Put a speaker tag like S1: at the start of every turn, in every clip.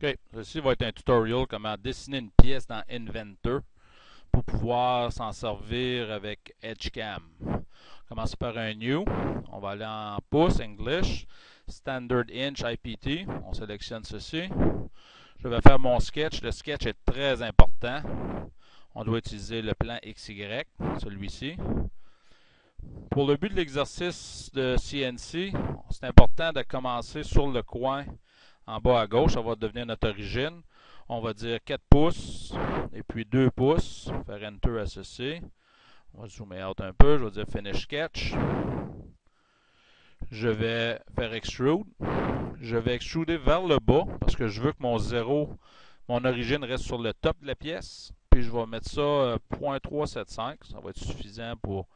S1: OK. Ceci va être un tutoriel comment dessiner une pièce dans Inventor pour pouvoir s'en servir avec Edgecam. On commence par un New. On va aller en pouce, English, Standard Inch IPT. On sélectionne ceci. Je vais faire mon sketch. Le sketch est très important. On doit utiliser le plan XY, celui-ci. Pour le but de l'exercice de CNC, c'est important de commencer sur le coin en bas à gauche. Ça va devenir notre origine. On va dire 4 pouces et puis 2 pouces. Faire Enter à ceci. On va zoomer out un peu. Je vais dire Finish Sketch. Je vais faire Extrude. Je vais extruder vers le bas parce que je veux que mon zéro, mon origine reste sur le top de la pièce. Puis je vais mettre ça 0.375. Ça va être suffisant pour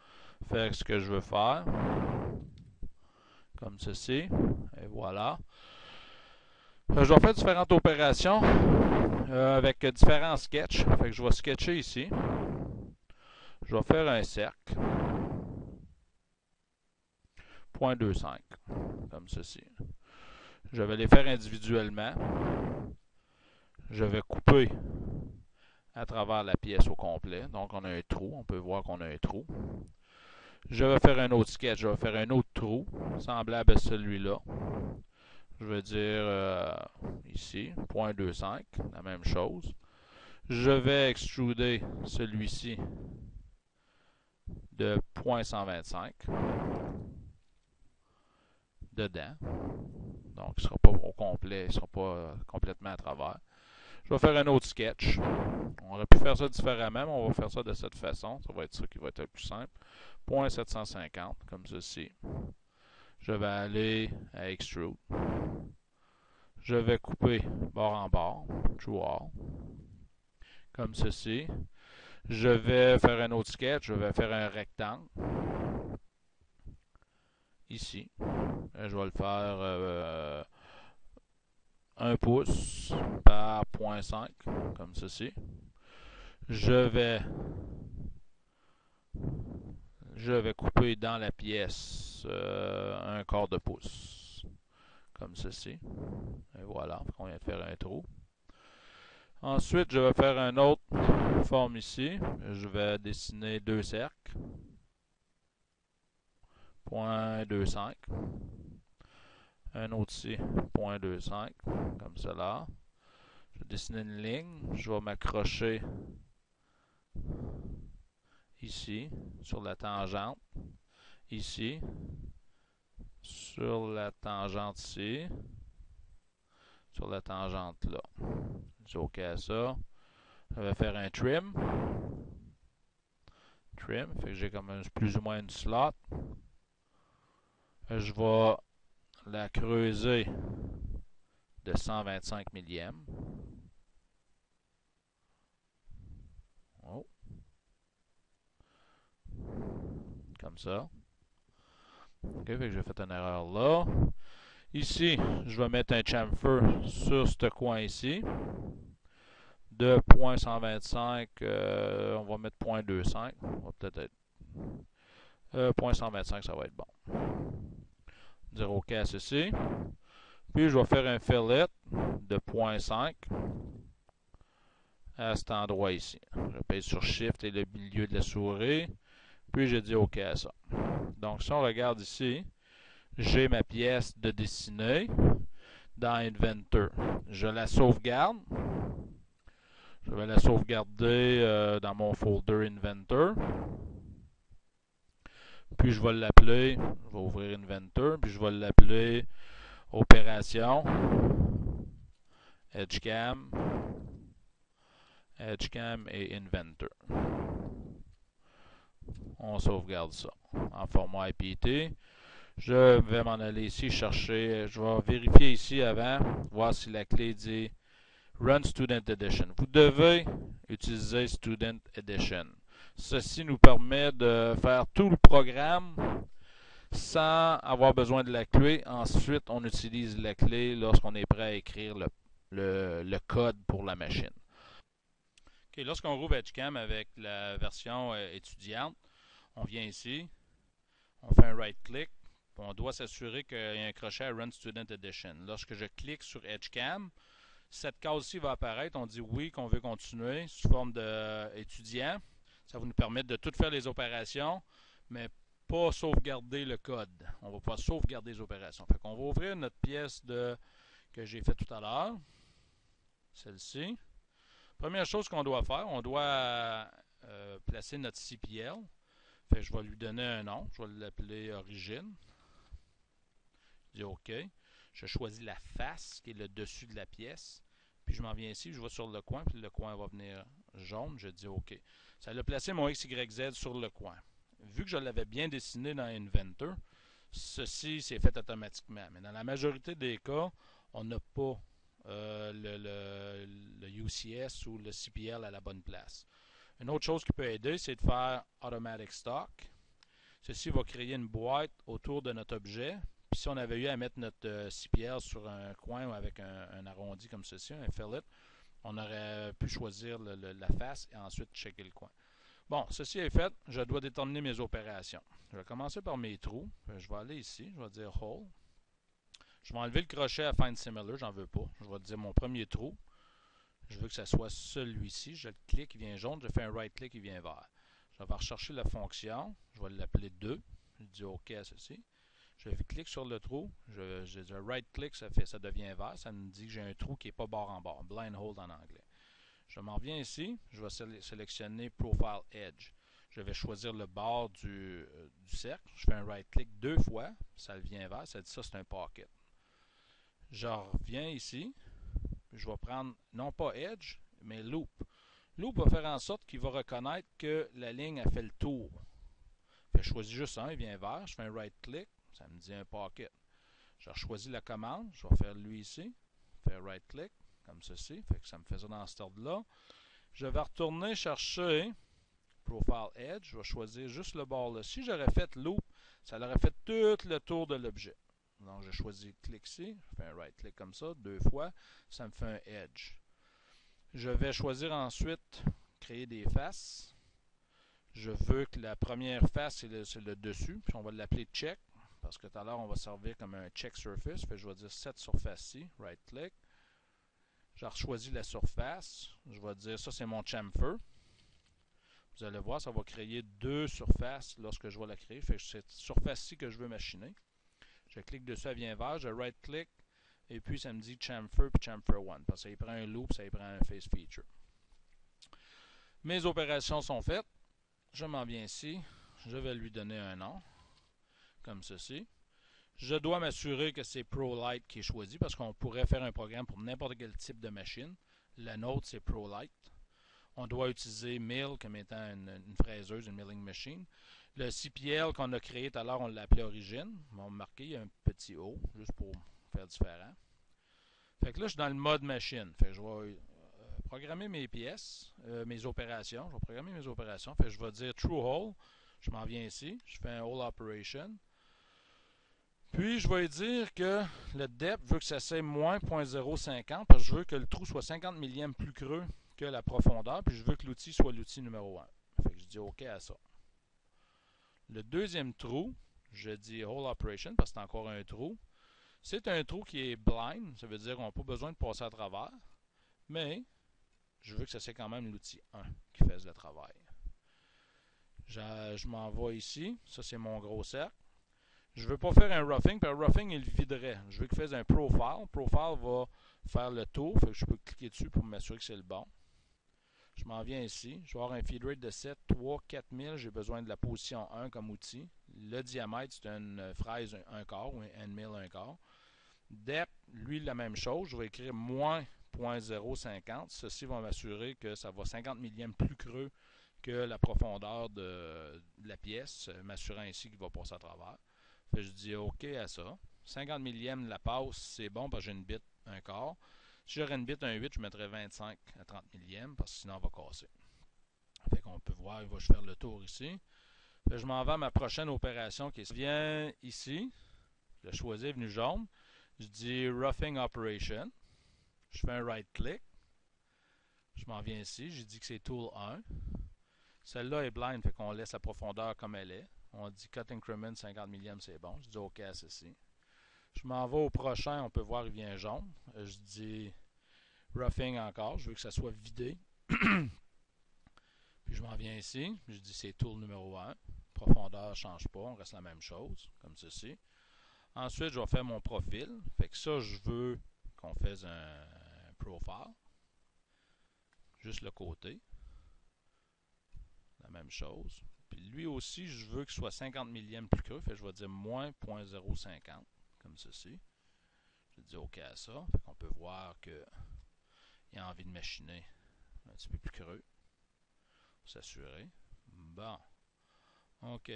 S1: faire ce que je veux faire. Comme ceci. Et voilà. Je vais faire différentes opérations avec différents sketchs. Fait que je vais sketcher ici. Je vais faire un cercle. 0.25. Comme ceci. Je vais les faire individuellement. Je vais couper à travers la pièce au complet. Donc on a un trou. On peut voir qu'on a un trou. Je vais faire un autre sketch. Je vais faire un autre trou semblable à celui-là. Je vais dire ici 0.25. La même chose. Je vais extruder celui-ci de 0.125 dedans. Donc, il ne sera pas au complet, il ne sera pas complètement à travers. Je vais faire un autre sketch. On aurait pu faire ça différemment, mais on va faire ça de cette façon. Ça va être ça qui va être le plus simple. 0.750, comme ceci. Je vais aller à Extrude. Je vais couper bord en bord, True All, comme ceci. Je vais faire un autre sketch. Je vais faire un rectangle. Ici. Je vais le faire 1 pouce par 0.5, comme ceci. Je vais couper dans la pièce un quart de pouce, comme ceci. Et voilà, on vient de faire un trou. Ensuite, je vais faire une autre forme ici. Je vais dessiner deux cercles. 0.25. Un autre ici, 0.25, comme cela. Je vais dessiner une ligne. Je vais m'accrocher ici, sur la tangente. Ici, sur la tangente ici, sur la tangente là. Je dis OK à ça. Je vais faire un trim. Trim, fait que j'ai comme plus ou moins une slot. Je vais la creuser de 125 millièmes. Oh. Comme ça. OK, fait que j'ai fait une erreur là. Ici, je vais mettre un chamfer sur ce coin ici. De 0.125, on va mettre 0.25. On va peut-être être 0.125, ça va être bon. Dire OK à ceci. Puis je vais faire un fillet de 0.5 à cet endroit ici. Je pèse sur Shift et le milieu de la souris. Puis je dis OK à ça. Donc si on regarde ici, j'ai ma pièce de dessiner dans Inventor. Je la sauvegarde. Je vais la sauvegarder dans mon folder Inventor. Puis je vais l'appeler, je vais ouvrir Inventor, puis je vais l'appeler Opération Edgecam, Edgecam et Inventor. On sauvegarde ça en format IPT. Je vais m'en aller ici chercher, je vais vérifier ici avant, voir si la clé dit Run Student Edition. Vous devez utiliser Student Edition. Ceci nous permet de faire tout le programme sans avoir besoin de la clé. Ensuite, on utilise la clé lorsqu'on est prêt à écrire le code pour la machine. Okay, lorsqu'on rouvre Edgecam avec la version étudiante, on vient ici, on fait un right-click, on doit s'assurer qu'il y a un crochet à Run Student Edition. Lorsque je clique sur Edgecam, Cette case-ci va apparaître. On dit oui, qu'on veut continuer sous forme d'étudiant. Ça va nous permettre de tout faire les opérations, mais pas sauvegarder le code. On va pas sauvegarder les opérations. Fait qu'on va ouvrir notre pièce que j'ai fait tout à l'heure. Celle-ci. Première chose qu'on doit faire, on doit placer notre CPL. Fait que je vais lui donner un nom. Je vais l'appeler Origine. Je dis OK. Je choisis la face qui est le dessus de la pièce. Puis je m'en viens ici, je vais sur le coin, puis le coin va venir jaune. Je dis OK. Ça a placé mon XYZ sur le coin. Vu que je l'avais bien dessiné dans Inventor, ceci s'est fait automatiquement. Mais dans la majorité des cas, on n'a pas le UCS ou le CPL à la bonne place. Une autre chose qui peut aider, c'est de faire Automatic Stock. Ceci va créer une boîte autour de notre objet. Puis si on avait eu à mettre notre CPL sur un coin ou avec un arrondi comme ceci, un fillet, on aurait pu choisir la face et ensuite checker le coin. Bon, ceci est fait, je dois déterminer mes opérations. Je vais commencer par mes trous. Je vais aller ici, je vais dire Hole. Je vais enlever le crochet à Find Similar, j'en veux pas. Je vais dire mon premier trou. Je veux que ce soit celui-ci. Je le clique, il vient jaune. Je fais un right-click, il vient vert. Je vais rechercher la fonction. Je vais l'appeler 2. Je dis OK à ceci. Je clique sur le trou. Je dis right-click, ça devient vert. Ça me dit que j'ai un trou qui n'est pas bord en bord. Blind hole en anglais. Je m'en viens ici. Je vais sélectionner Profile Edge. Je vais choisir le bord du cercle. Je fais un right-click 2 fois. Ça vient vert. Ça dit ça, c'est un pocket. Je reviens ici. Je vais prendre, non pas Edge, mais Loop. Loop va faire en sorte qu'il va reconnaître que la ligne a fait le tour. Fait, je choisis juste un, il vient vert, je fais un right-click, ça me dit un pocket. Je choisis la commande, je vais faire lui ici, faire right-click, comme ceci, fait que ça me fait ça dans cet ordre-là. Je vais retourner chercher Profile Edge, je vais choisir juste le bord là. Si j'aurais fait Loop, ça aurait fait tout le tour de l'objet. Donc, je choisis clic ici, je fais un right-click comme ça, 2 fois, ça me fait un edge. Je vais choisir ensuite créer des faces. Je veux que la première face, c'est le dessus, puis on va l'appeler check, parce que tout à l'heure, on va servir comme un check surface. Fait, je vais dire cette surface-ci, right-click. Je choisis la surface. Je vais dire ça, c'est mon chamfer. Vous allez voir, ça va créer 2 surfaces lorsque je vais la créer. Fait que c'est cette surface-ci que je veux machiner. Je clique dessus, elle vient vert, je right-click, et puis ça me dit chamfer puis chamfer 1, parce que ça y prend un loop, ça y prend un face feature. Mes opérations sont faites. Je m'en viens ici. Je vais lui donner un nom, comme ceci. Je dois m'assurer que c'est ProLight qui est choisi, parce qu'on pourrait faire un programme pour n'importe quel type de machine. La nôtre, c'est ProLight. On doit utiliser Mill comme étant une fraiseuse, une milling machine. Le CPL qu'on a créé tout à l'heure, on l'a appelé Origine. On va marquer, il y a un petit O, juste pour faire différent. Fait que là, je suis dans le mode machine. Fait que je vais programmer mes pièces, mes opérations. Je vais programmer mes opérations. Fait que je vais dire True Hole. Je m'en viens ici. Je fais un Hole Operation. Puis, je vais dire que le depth veut que ça soit moins 0.050 parce que je veux que le trou soit 50 millièmes plus creux que la profondeur. Puis, je veux que l'outil soit l'outil numéro 1. Fait que je dis OK à ça. Le deuxième trou, je dis Hole Operation parce que c'est encore un trou. C'est un trou qui est blind, ça veut dire qu'on n'a pas besoin de passer à travers, mais je veux que ça soit quand même l'outil 1 qui fasse le travail. Je m'en vais ici, ça c'est mon gros cercle. Je ne veux pas faire un roughing, parce que le roughing il viderait. Je veux qu'il fasse un profile. Profile va faire le tour, fait que je peux cliquer dessus pour m'assurer que c'est le bon. Je m'en viens ici. Je vais avoir un feed rate de 7, 3, 4000. J'ai besoin de la position 1 comme outil. Le diamètre, c'est une fraise 1 quart ou un mille 1 quart. Depth, lui, la même chose. Je vais écrire moins 0.050. Ceci va m'assurer que ça va 50 millièmes plus creux que la profondeur de la pièce, m'assurant ainsi qu'il va passer à travers. Fait, je dis OK à ça. 50 millièmes la passe, c'est bon parce que j'ai une bit 1 quart. Si j'aurais une bit 1.8, je mettrais 25 à 30 millièmes parce que sinon, on va casser. Fait qu'on peut voir, il va faire le tour ici. Fait, je m'en vais à ma prochaine opération qui vient ici. Je l'ai choisi, venu jaune. Je dis Roughing Operation. Je fais un right-click. Je m'en viens ici. J'ai dit que c'est Tool 1. Celle-là est blind, fait qu'on laisse la profondeur comme elle est. On dit Cut Increment 50 millièmes, c'est bon. Je dis OK à ceci. Je m'en vais au prochain. On peut voir, il vient jaune. Je dis Roughing encore, je veux que ça soit vidé. Puis je m'en viens ici, je dis c'est tool numéro 1. Profondeur ne change pas, on reste la même chose, comme ceci. Ensuite, je vais faire mon profil. Fait que ça, je veux qu'on fasse un profile. Juste le côté. La même chose. Puis lui aussi, je veux qu'il soit 50 millièmes plus creux. Fait que je vais dire moins 0.050, comme ceci. Je dis OK à ça. Fait qu'on peut voir qu'il a envie de machiner un petit peu plus creux. Pour s'assurer. Bon. OK.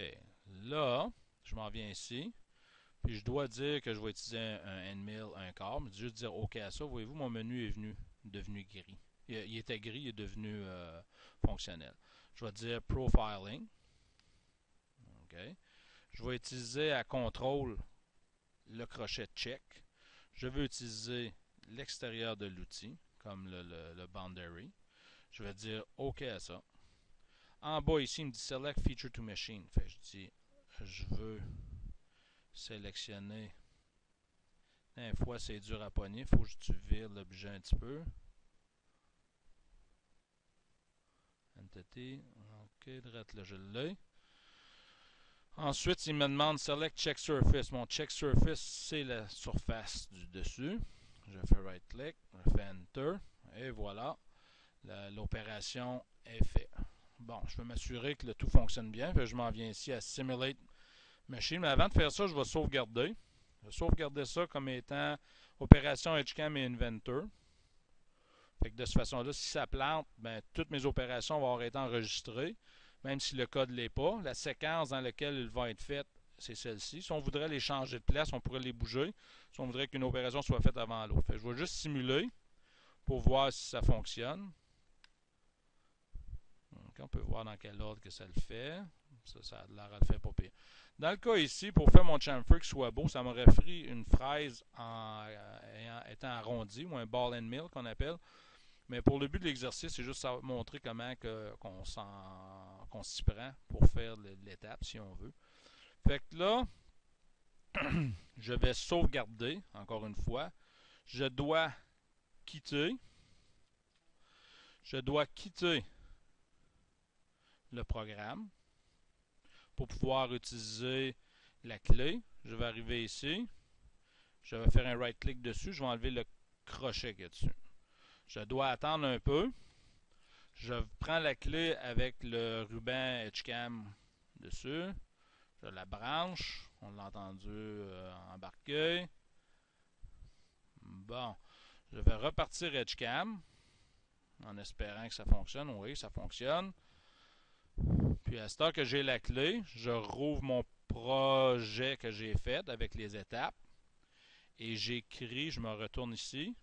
S1: Là, je m'en viens ici. Puis je dois dire que je vais utiliser un endmill, un quart. Mais juste dire OK à ça. Voyez-vous, mon menu est devenu gris. Il était gris, il est devenu fonctionnel. Je vais dire Profiling. OK. Je vais utiliser à contrôle le crochet Check. Je veux utiliser l'extérieur de l'outil, comme le boundary. Je vais dire OK à ça. En bas ici, il me dit Select Feature to Machine. Fait que je dis, je veux sélectionner. Des fois, c'est dur à pogner. Il faut que tu vires l'objet un petit peu. Entity. OK, direct là, je l'ai. Ensuite, il me demande Select Check Surface. Mon Check Surface, c'est la surface du dessus. Je fais right-click, je fais Enter. Et voilà, l'opération est faite. Bon, je veux m'assurer que le tout fonctionne bien. Je m'en viens ici à Simulate Machine. Mais avant de faire ça, je vais sauvegarder. Je vais sauvegarder ça comme étant Opération Edgecam et Inventor. Fait que de cette façon-là, si ça plante, ben, toutes mes opérations vont avoir été enregistrées, même si le code ne l'est pas. La séquence dans laquelle il va être faite, c'est celle-ci. Si on voudrait les changer de place, on pourrait les bouger. Si on voudrait qu'une opération soit faite avant l'autre. Je vais juste simuler pour voir si ça fonctionne. Donc, on peut voir dans quel ordre que ça le fait. Ça a l'air de le faire pas pire. Dans le cas ici, pour faire mon chamfer qui soit beau, ça m'aurait pris une fraise étant arrondie, ou un ball and mill qu'on appelle. Mais pour le but de l'exercice, c'est juste montrer comment qu'on s'y prend pour faire l'étape, si on veut. Fait que là, je vais sauvegarder, encore une fois. Je dois quitter le programme pour pouvoir utiliser la clé. Je vais arriver ici. Je vais faire un right-click dessus. Je vais enlever le crochet qu'il y a dessus. Je dois attendre un peu. Je prends la clé avec le ruban Edgecam dessus. Je la branche. On l'a entendu embarquer. Bon. Je vais repartir Edgecam en espérant que ça fonctionne. Oui, ça fonctionne. Puis à ce temps que j'ai la clé, je rouvre mon projet que j'ai fait avec les étapes. Et j'écris, je me retourne ici.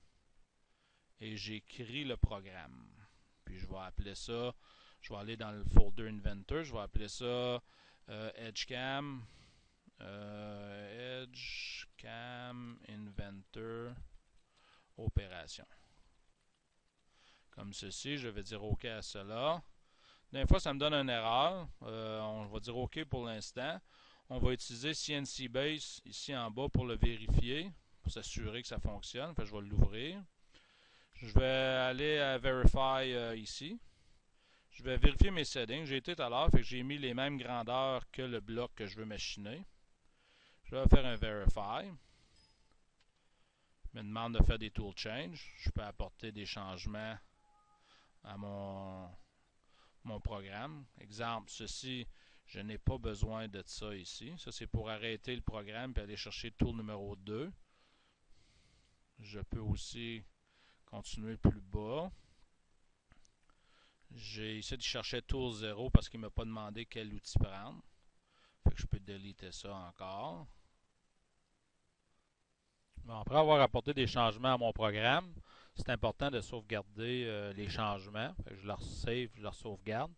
S1: Et j'écris le programme. Puis je vais appeler ça, je vais aller dans le folder Inventor, je vais appeler ça Edgecam, Edgecam Inventor Opération. Comme ceci, je vais dire OK à cela. Des fois, ça me donne une erreur. On va dire OK pour l'instant. On va utiliser CNC Base ici en bas pour le vérifier, pour s'assurer que ça fonctionne. Fait que je vais l'ouvrir. Je vais aller à Verify ici. Je vais vérifier mes settings. J'ai été tout à l'heure, fait que j'ai mis les mêmes grandeurs que le bloc que je veux machiner. Je vais faire un Verify. Il me demande de faire des tool change. Je peux apporter des changements à mon programme. Exemple, ceci, je n'ai pas besoin de ça ici. Ça, c'est pour arrêter le programme et aller chercher tool numéro 2. Je peux aussi continuer plus bas. J'ai essayé de chercher tool 0 parce qu'il ne m'a pas demandé quel outil prendre. Fait que je peux déliter ça encore. Bon, après avoir apporté des changements à mon programme, c'est important de sauvegarder les changements. Fait que je leur save, je leur sauvegarde.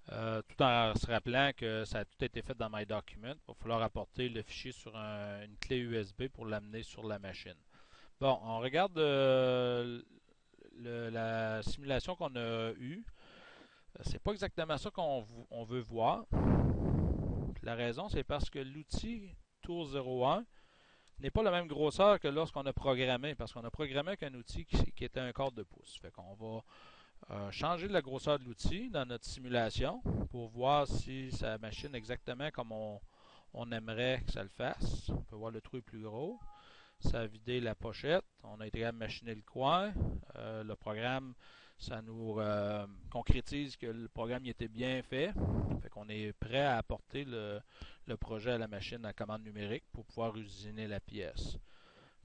S1: Tout en se rappelant que ça a tout été fait dans My Document. Il va falloir apporter le fichier sur une clé USB pour l'amener sur la machine. Bon, on regarde la simulation qu'on a eue. C'est pas exactement ça qu'on veut voir. La raison, c'est parce que l'outil Tool 01 n'est pas la même grosseur que lorsqu'on a programmé, parce qu'on a programmé avec un outil qui était un quart de pouce. Fait qu'on va changer la grosseur de l'outil dans notre simulation pour voir si ça machine exactement comme on aimerait que ça le fasse. On peut voir le trou est plus gros. Ça a vidé la pochette. On a été capable de machiner le coin. Le programme, ça nous concrétise que le programme était bien fait. Fait qu'on est prêt à apporter le projet à la machine à commande numérique pour pouvoir usiner la pièce.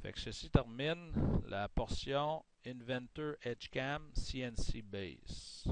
S1: Fait que ceci termine la portion Inventor Edgecam CNC Base.